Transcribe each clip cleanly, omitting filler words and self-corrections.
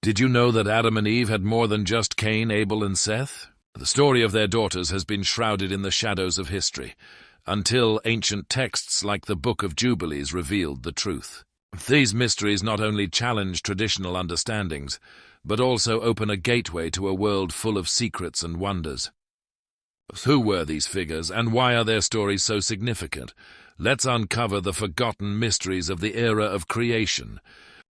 Did you know that Adam and Eve had more than just Cain, Abel, and Seth? The story of their daughters has been shrouded in the shadows of history, until ancient texts like the Book of Jubilees revealed the truth. These mysteries not only challenge traditional understandings, but also open a gateway to a world full of secrets and wonders. Who were these figures, and why are their stories so significant? Let's uncover the forgotten mysteries of the era of creation.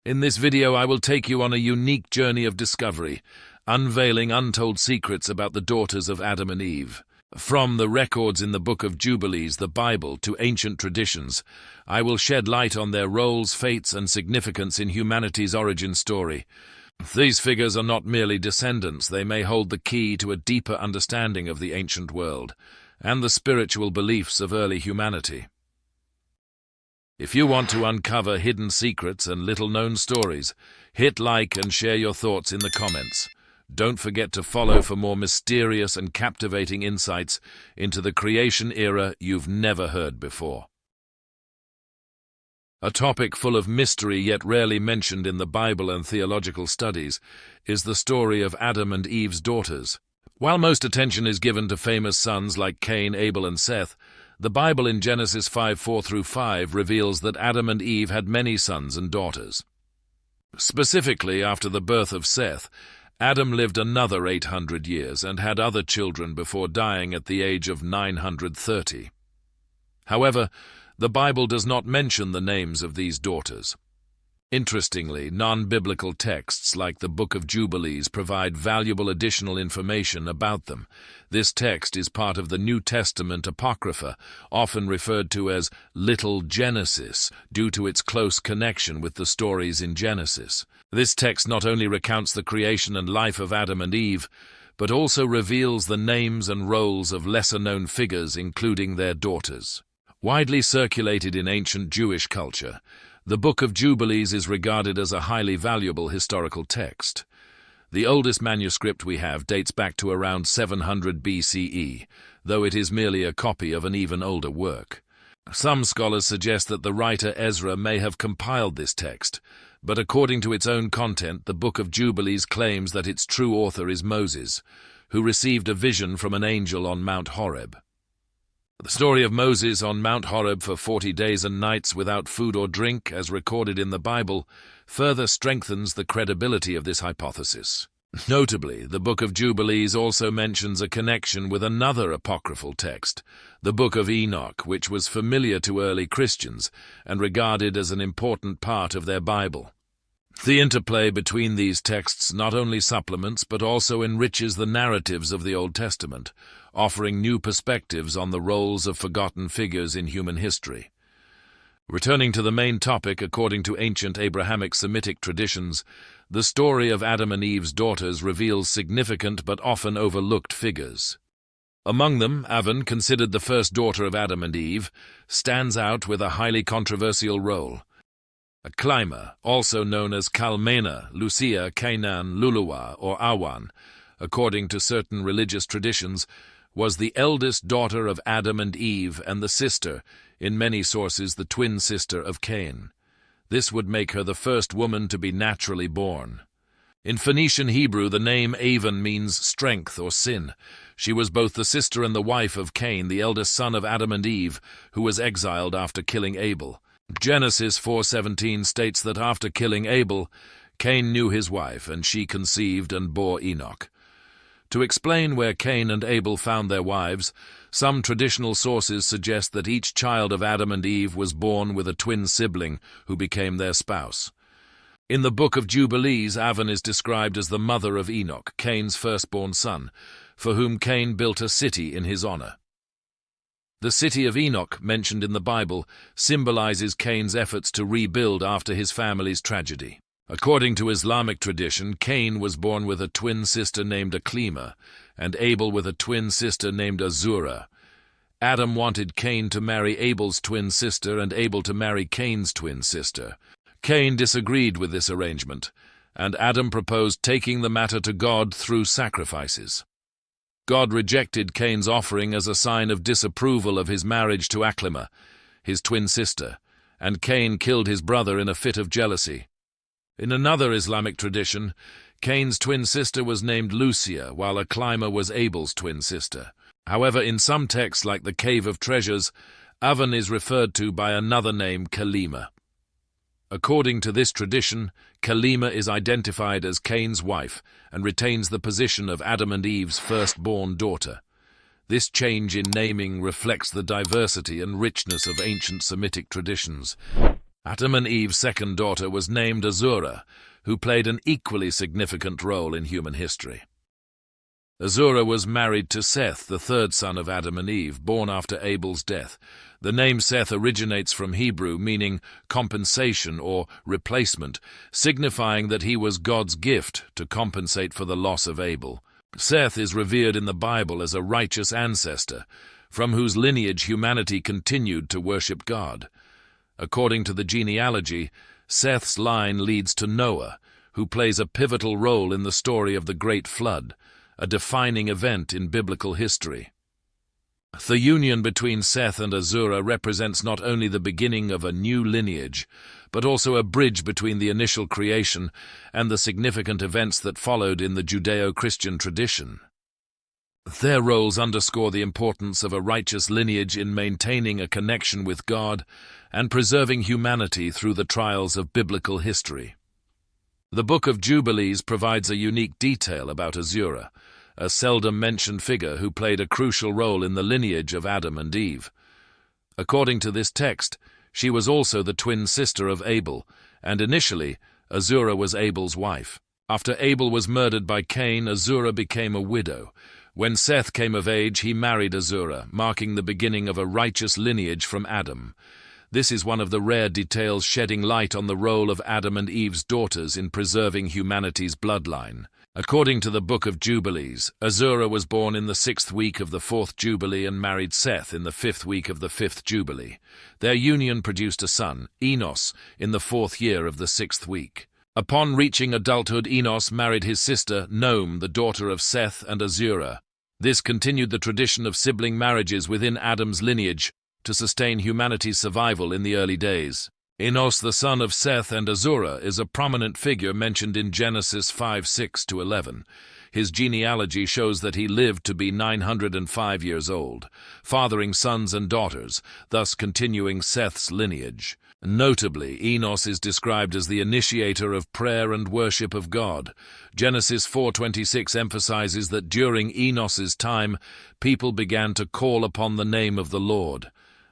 In this video, I will take you on a unique journey of discovery, unveiling untold secrets about the daughters of Adam and Eve. From the records in the Book of Jubilees, the Bible, to ancient traditions, I will shed light on their roles, fates, and significance in humanity's origin story. These figures are not merely descendants, they may hold the key to a deeper understanding of the ancient world and the spiritual beliefs of early humanity. If you want to uncover hidden secrets and little-known stories, hit like and share your thoughts in the comments. Don't forget to follow for more mysterious and captivating insights into the creation era you've never heard before. A topic full of mystery yet rarely mentioned in the Bible and theological studies is the story of Adam and Eve's daughters. While most attention is given to famous sons like Cain, Abel, and Seth, the Bible in Genesis 5:4-5 reveals that Adam and Eve had many sons and daughters. Specifically, after the birth of Seth, Adam lived another 800 years and had other children before dying at the age of 930. However, the Bible does not mention the names of these daughters. Interestingly, non-biblical texts like the Book of Jubilees provide valuable additional information about them. This text is part of the New Testament Apocrypha, often referred to as Little Genesis, due to its close connection with the stories in Genesis. This text not only recounts the creation and life of Adam and Eve, but also reveals the names and roles of lesser-known figures, including their daughters. Widely circulated in ancient Jewish culture, the Book of Jubilees is regarded as a highly valuable historical text. The oldest manuscript we have dates back to around 700 BCE, though it is merely a copy of an even older work. Some scholars suggest that the writer Ezra may have compiled this text, but according to its own content, the Book of Jubilees claims that its true author is Moses, who received a vision from an angel on Mount Horeb. The story of Moses on Mount Horeb for 40 days and nights without food or drink, as recorded in the Bible, further strengthens the credibility of this hypothesis. Notably, the Book of Jubilees also mentions a connection with another apocryphal text, the Book of Enoch, which was familiar to early Christians and regarded as an important part of their Bible. The interplay between these texts not only supplements but also enriches the narratives of the Old Testament, offering new perspectives on the roles of forgotten figures in human history. Returning to the main topic, according to ancient Abrahamic Semitic traditions, the story of Adam and Eve's daughters reveals significant but often overlooked figures. Among them, Avan, considered the first daughter of Adam and Eve, stands out with a highly controversial role. Aklima, also known as Kalmena, Lucia, Canaan, Luluwa, or Awan, according to certain religious traditions, was the eldest daughter of Adam and Eve and the sister, in many sources the twin sister of Cain. This would make her the first woman to be naturally born. In Phoenician Hebrew, the name Avan means strength or sin. She was both the sister and the wife of Cain, the eldest son of Adam and Eve, who was exiled after killing Abel. Genesis 4:17 states that after killing Abel, Cain knew his wife, and she conceived and bore Enoch. To explain where Cain and Abel found their wives, some traditional sources suggest that each child of Adam and Eve was born with a twin sibling who became their spouse. In the Book of Jubilees, Avan is described as the mother of Enoch, Cain's firstborn son, for whom Cain built a city in his honor. The city of Enoch, mentioned in the Bible, symbolizes Cain's efforts to rebuild after his family's tragedy. According to Islamic tradition, Cain was born with a twin sister named Aklima, and Abel with a twin sister named Azura. Adam wanted Cain to marry Abel's twin sister and Abel to marry Cain's twin sister. Cain disagreed with this arrangement, and Adam proposed taking the matter to God through sacrifices. God rejected Cain's offering as a sign of disapproval of his marriage to Aklima, his twin sister, and Cain killed his brother in a fit of jealousy. In another Islamic tradition, Cain's twin sister was named Lucia, while Aklima was Abel's twin sister. However, in some texts like the Cave of Treasures, Aven is referred to by another name, Kalima. According to this tradition, Kalima is identified as Cain's wife and retains the position of Adam and Eve's firstborn daughter. This change in naming reflects the diversity and richness of ancient Semitic traditions. Adam and Eve's second daughter was named Azura, who played an equally significant role in human history. Azura was married to Seth, the third son of Adam and Eve, born after Abel's death. The name Seth originates from Hebrew, meaning compensation or replacement, signifying that he was God's gift to compensate for the loss of Abel. Seth is revered in the Bible as a righteous ancestor, from whose lineage humanity continued to worship God. According to the genealogy, Seth's line leads to Noah, who plays a pivotal role in the story of the Great Flood, a defining event in biblical history. The union between Seth and Azura represents not only the beginning of a new lineage, but also a bridge between the initial creation and the significant events that followed in the Judeo-Christian tradition. Their roles underscore the importance of a righteous lineage in maintaining a connection with God and preserving humanity through the trials of biblical history. The Book of Jubilees provides a unique detail about Azura, a seldom-mentioned figure who played a crucial role in the lineage of Adam and Eve. According to this text, she was also the twin sister of Abel, and initially, Azura was Abel's wife. After Abel was murdered by Cain, Azura became a widow. When Seth came of age, he married Azura, marking the beginning of a righteous lineage from Adam. This is one of the rare details shedding light on the role of Adam and Eve's daughters in preserving humanity's bloodline. According to the Book of Jubilees, Azura was born in the 6th week of the 4th Jubilee and married Seth in the 5th week of the 5th Jubilee. Their union produced a son, Enos, in the 4th year of the 6th week. Upon reaching adulthood, Enos married his sister, Nome, the daughter of Seth and Azura. This continued the tradition of sibling marriages within Adam's lineage to sustain humanity's survival in the early days. Enos, the son of Seth and Azura, is a prominent figure mentioned in Genesis 5:6-11. His genealogy shows that he lived to be 905 years old, fathering sons and daughters, thus continuing Seth's lineage. Notably, Enos is described as the initiator of prayer and worship of God. Genesis 4:26 emphasizes that during Enos's time, people began to call upon the name of the Lord.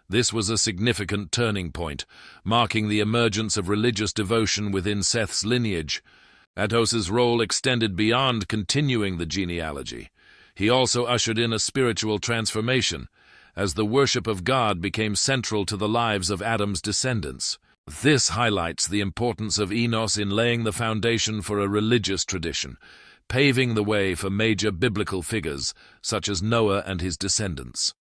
This was a significant turning point, marking the emergence of religious devotion within Seth's lineage. Enos's role extended beyond continuing the genealogy. He also ushered in a spiritual transformation, as the worship of God became central to the lives of Adam's descendants. This highlights the importance of Enos in laying the foundation for a religious tradition, paving the way for major biblical figures such as Noah and his descendants.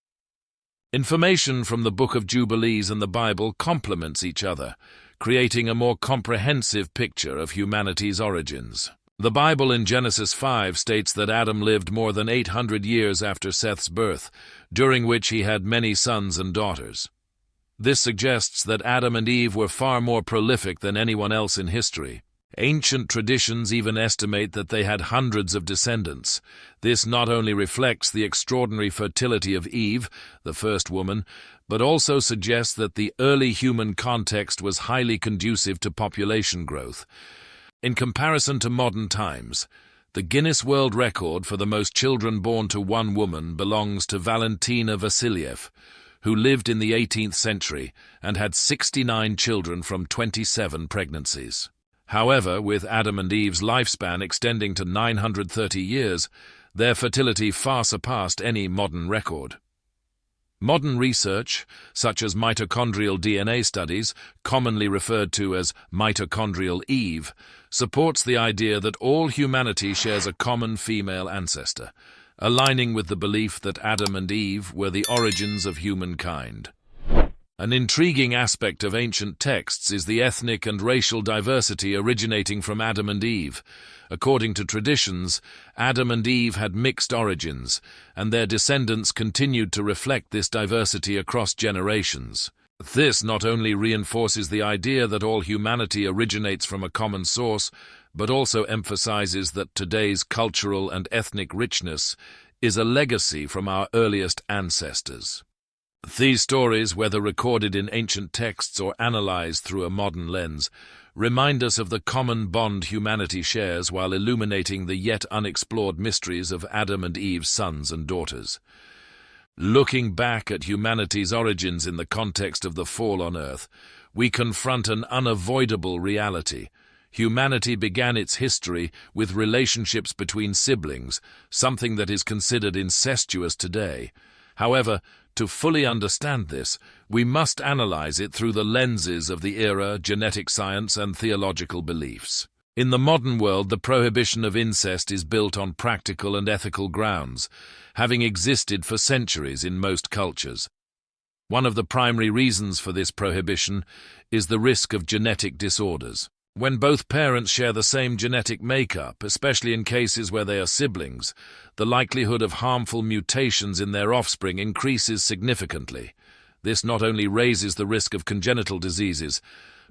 Information from the Book of Jubilees and the Bible complements each other, creating a more comprehensive picture of humanity's origins. The Bible in Genesis 5 states that Adam lived more than 800 years after Seth's birth, during which he had many sons and daughters. This suggests that Adam and Eve were far more prolific than anyone else in history. Ancient traditions even estimate that they had hundreds of descendants. This not only reflects the extraordinary fertility of Eve, the first woman, but also suggests that the early human context was highly conducive to population growth. In comparison to modern times, the Guinness World Record for the most children born to one woman belongs to Valentina Vassiliev, who lived in the 18th century and had 69 children from 27 pregnancies. However, with Adam and Eve's lifespan extending to 930 years, their fertility far surpassed any modern record. Modern research, such as mitochondrial DNA studies, commonly referred to as mitochondrial Eve, supports the idea that all humanity shares a common female ancestor, aligning with the belief that Adam and Eve were the origins of humankind. An intriguing aspect of ancient texts is the ethnic and racial diversity originating from Adam and Eve. According to traditions, Adam and Eve had mixed origins, and their descendants continued to reflect this diversity across generations. This not only reinforces the idea that all humanity originates from a common source, but also emphasizes that today's cultural and ethnic richness is a legacy from our earliest ancestors. These stories, whether recorded in ancient texts or analyzed through a modern lens, remind us of the common bond humanity shares while illuminating the yet unexplored mysteries of Adam and Eve's sons and daughters. Looking back at humanity's origins in the context of the fall on Earth, we confront an unavoidable reality. Humanity began its history with relationships between siblings, something that is considered incestuous today. However, to fully understand this, we must analyze it through the lenses of the era, genetic science, and theological beliefs. In the modern world, the prohibition of incest is built on practical and ethical grounds, having existed for centuries in most cultures. One of the primary reasons for this prohibition is the risk of genetic disorders. When both parents share the same genetic makeup, especially in cases where they are siblings, the likelihood of harmful mutations in their offspring increases significantly. This not only raises the risk of congenital diseases,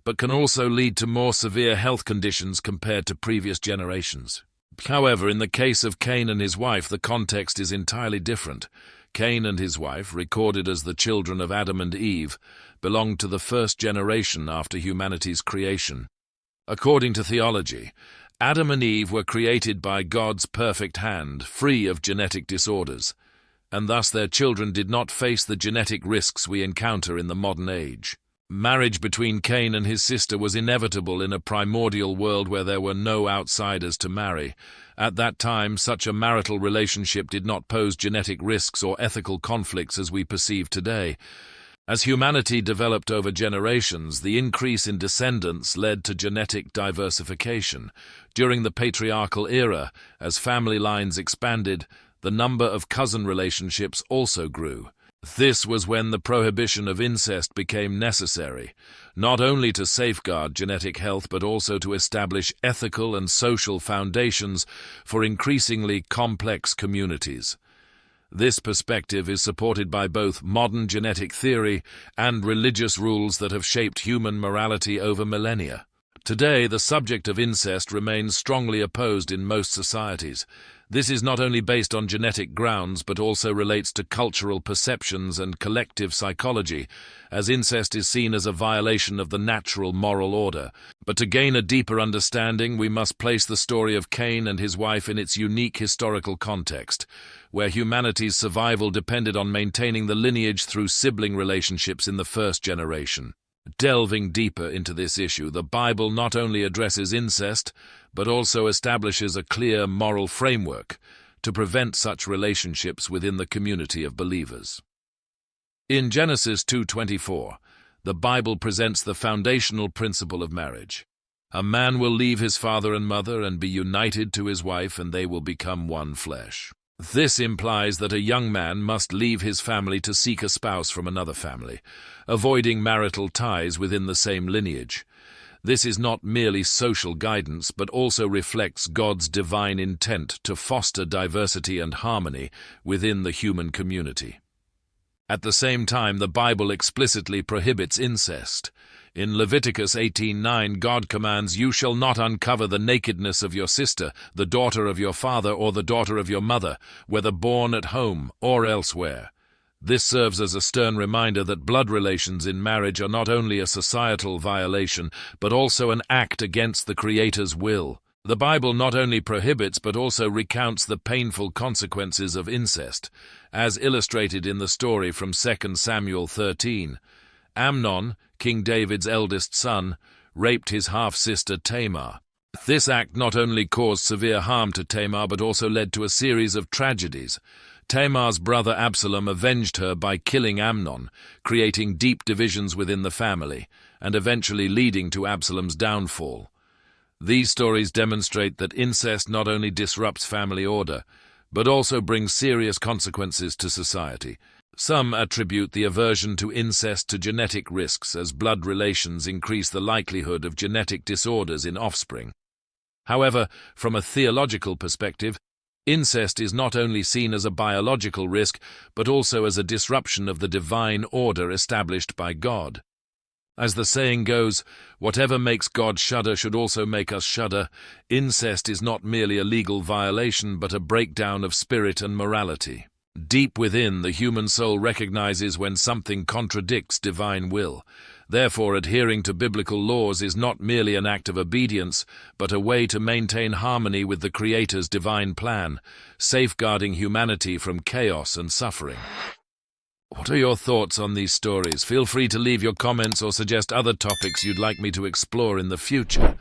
but can also lead to more severe health conditions compared to previous generations. However, in the case of Cain and his wife, the context is entirely different. Cain and his wife, recorded as the children of Adam and Eve, belonged to the first generation after humanity's creation. According to theology, Adam and Eve were created by God's perfect hand, free of genetic disorders, and thus their children did not face the genetic risks we encounter in the modern age. Marriage between Cain and his sister was inevitable in a primordial world where there were no outsiders to marry. At that time, such a marital relationship did not pose genetic risks or ethical conflicts as we perceive today. As humanity developed over generations, the increase in descendants led to genetic diversification. During the patriarchal era, as family lines expanded, the number of cousin relationships also grew. This was when the prohibition of incest became necessary, not only to safeguard genetic health but also to establish ethical and social foundations for increasingly complex communities. This perspective is supported by both modern genetic theory and religious rules that have shaped human morality over millennia. Today, the subject of incest remains strongly opposed in most societies. This is not only based on genetic grounds but also relates to cultural perceptions and collective psychology, as incest is seen as a violation of the natural moral order. But to gain a deeper understanding, we must place the story of Cain and his wife in its unique historical context, where humanity's survival depended on maintaining the lineage through sibling relationships in the first generation. Delving deeper into this issue, the Bible not only addresses incest, but also establishes a clear moral framework to prevent such relationships within the community of believers. In Genesis 2:24, the Bible presents the foundational principle of marriage. A man will leave his father and mother and be united to his wife, and they will become one flesh. This implies that a young man must leave his family to seek a spouse from another family, avoiding marital ties within the same lineage. This is not merely social guidance, but also reflects God's divine intent to foster diversity and harmony within the human community. At the same time, the Bible explicitly prohibits incest. In Leviticus 18:9, God commands, "You shall not uncover the nakedness of your sister, the daughter of your father, or the daughter of your mother, whether born at home or elsewhere." This serves as a stern reminder that blood relations in marriage are not only a societal violation, but also an act against the Creator's will. The Bible not only prohibits but also recounts the painful consequences of incest, as illustrated in the story from 2 Samuel 13. Amnon, King David's eldest son, raped his half-sister Tamar. This act not only caused severe harm to Tamar but also led to a series of tragedies. Tamar's brother Absalom avenged her by killing Amnon, creating deep divisions within the family, and eventually leading to Absalom's downfall. These stories demonstrate that incest not only disrupts family order, but also brings serious consequences to society. Some attribute the aversion to incest to genetic risks, as blood relations increase the likelihood of genetic disorders in offspring. However, from a theological perspective, incest is not only seen as a biological risk, but also as a disruption of the divine order established by God. As the saying goes, whatever makes God shudder should also make us shudder. Incest is not merely a legal violation, but a breakdown of spirit and morality. Deep within, the human soul recognizes when something contradicts divine will. Therefore, adhering to biblical laws is not merely an act of obedience, but a way to maintain harmony with the Creator's divine plan, safeguarding humanity from chaos and suffering. What are your thoughts on these stories? Feel free to leave your comments or suggest other topics you'd like me to explore in the future.